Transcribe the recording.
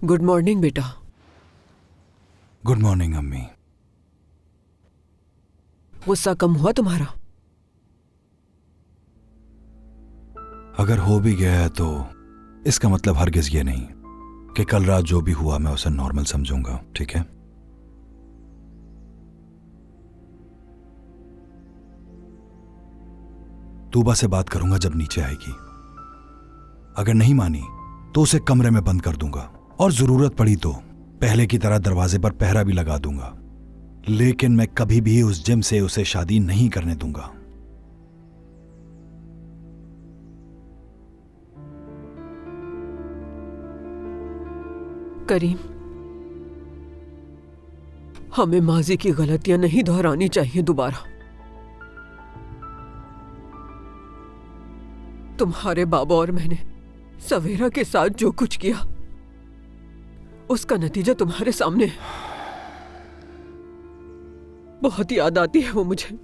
Good morning बेटा। Good morning अम्मी। गुस्सा कम हुआ तुम्हारा? अगर हो भी गया है तो इसका मतलब हरगिज ये नहीं कि कल रात जो भी हुआ मैं उसे नॉर्मल समझूंगा, ठीक है? तूबा से बात करूंगा जब नीचे आएगी। अगर नहीं मानी तो उसे कमरे में बंद कर दूंगा और जरूरत पड़ी तो पहले की तरह दरवाजे पर पहरा भी लगा दूंगा। लेकिन मैं कभी भी उस जिम से उसे शादी नहीं करने दूंगा। करीम, हमें माजी की गलतियां नहीं दोहरानी चाहिए दोबारा। तुम्हारे बाबा और मैंने सवेरा के साथ जो कुछ किया उसका नतीजा तुम्हारे सामने है। बहुत याद आती है वो मुझे।